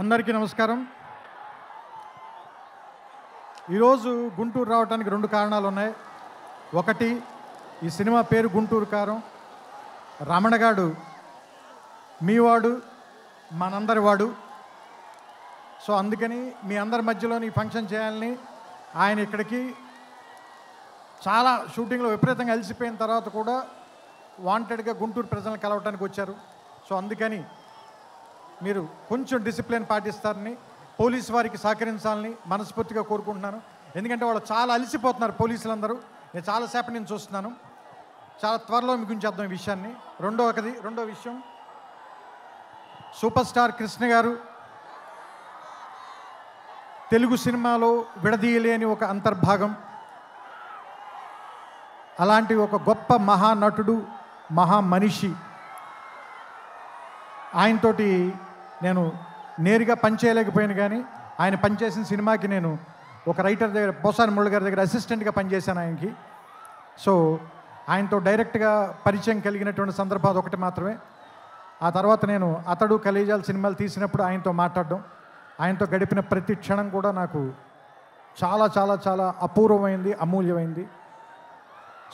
అందరికీ నమస్కారం. ఈరోజు గుంటూరు రావడానికి రెండు కారణాలు ఉన్నాయి. ఒకటి, ఈ సినిమా పేరు గుంటూరు కారం. రమణగాడు మీవాడు, మనందరి వాడు. సో అందుకని మీ అందరి మధ్యలోని ఫంక్షన్ చేయాలని ఆయన ఇక్కడికి చాలా షూటింగ్లో విపరీతంగా అలసిపోయిన తర్వాత కూడా వాంటెడ్గా గుంటూరు ప్రజలను కలవటానికి వచ్చారు. సో అందుకని మీరు కొంచెం డిసిప్లిన్ పాటిస్తారని, పోలీసు వారికి సహకరించాలని మనస్ఫూర్తిగా కోరుకుంటున్నాను. ఎందుకంటే వాళ్ళు చాలా అలసిపోతున్నారు పోలీసులందరూ. నేను చాలాసేపటి నుంచి చూస్తున్నాను. చాలా త్వరలో ముగించేద్దాం ఈ విషయాన్ని. రెండో విషయం, సూపర్ స్టార్ కృష్ణ గారు తెలుగు సినిమాలో విడదీయలేని ఒక అంతర్భాగం. అలాంటి ఒక గొప్ప మహానటుడు, మహామనిషి. ఆయనతోటి నేను నేరుగా పనిచేయలేకపోయాను, కానీ ఆయన పనిచేసిన సినిమాకి నేను ఒక రైటర్ దగ్గర, పోసాని మురళి గారి దగ్గర అసిస్టెంట్గా పనిచేశాను ఆయనకి. సో ఆయనతో డైరెక్ట్గా పరిచయం కలిగినటువంటి సందర్భాలు ఒకటి మాత్రమే. ఆ తర్వాత నేను అతడు కలేజాల సినిమాలు తీసినప్పుడు ఆయనతో మాట్లాడడం, ఆయనతో గడిపిన ప్రతి క్షణం కూడా నాకు చాలా చాలా చాలా అపూర్వమైంది, అమూల్యమైంది.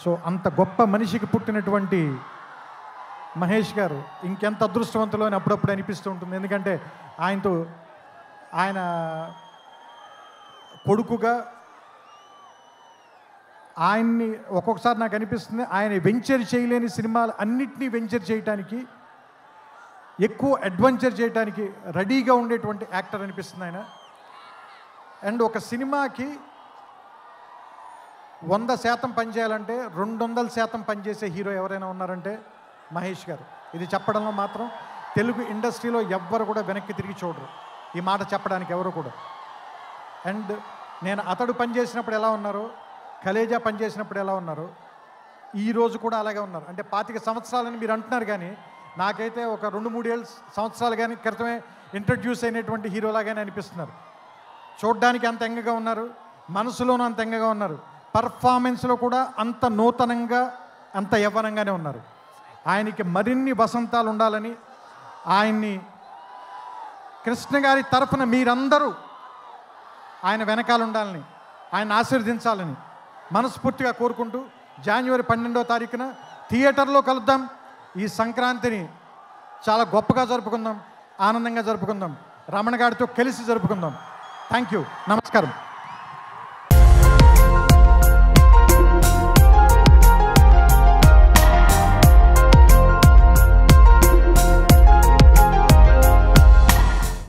సో అంత గొప్ప మనిషికి పుట్టినటువంటి మహేష్ గారు ఇంకెంత అదృష్టవంతులు అని అప్పుడప్పుడు అనిపిస్తూ ఉంటుంది. ఎందుకంటే ఆయన కొడుకుగా ఆయన్ని ఒక్కొక్కసారి నాకు అనిపిస్తుంది, ఆయన వెంచర్ చేయలేని సినిమాలు అన్నిటినీ వెంచర్ చేయడానికి, ఎక్కువ అడ్వెంచర్ చేయడానికి రెడీగా ఉండేటువంటి యాక్టర్ అనిపిస్తుంది ఆయన. అండ్ ఒక సినిమాకి 100% పనిచేయాలంటే 200% పనిచేసే హీరో ఎవరైనా ఉన్నారంటే మహేష్ గారు. ఇది చెప్పడంలో మాత్రం తెలుగు ఇండస్ట్రీలో ఎవ్వరు కూడా వెనక్కి తిరిగి చూడరు, ఈ మాట చెప్పడానికి ఎవరు కూడా. అండ్ నేను అతడు పనిచేసినప్పుడు ఎలా ఉన్నారో, కలేజా పనిచేసినప్పుడు ఎలా ఉన్నారో, ఈరోజు కూడా అలాగే ఉన్నారు. అంటే 25 సంవత్సరాలని మీరు అంటున్నారు, కానీ నాకైతే ఒక 2-3 సంవత్సరాలు కానీ క్రితమే ఇంట్రడ్యూస్ అయినటువంటి హీరోలాగానే అనిపిస్తున్నారు. చూడ్డానికి అంత ఎంగగా ఉన్నారు, మనసులోనూ అంత ఎంగగా ఉన్నారు, పర్ఫార్మెన్స్లో కూడా అంత నూతనంగా, అంత యవ్వనంగానే ఉన్నారు. ఆయనకి మరిన్ని వసంతాలు ఉండాలని, ఆయన్ని కృష్ణ గారి తరఫున మీరందరూ ఆయన వెనకాల ఉండాలని, ఆయన ఆశీర్వదించాలని మనస్ఫూర్తిగా కోరుకుంటూ, జనవరి 12వ తారీఖున థియేటర్లో కలుద్దాం. ఈ సంక్రాంతిని చాలా గొప్పగా జరుపుకుందాం, ఆనందంగా జరుపుకుందాం, రమణ గారితో కలిసి జరుపుకుందాం. థ్యాంక్ యూ, నమస్కారం.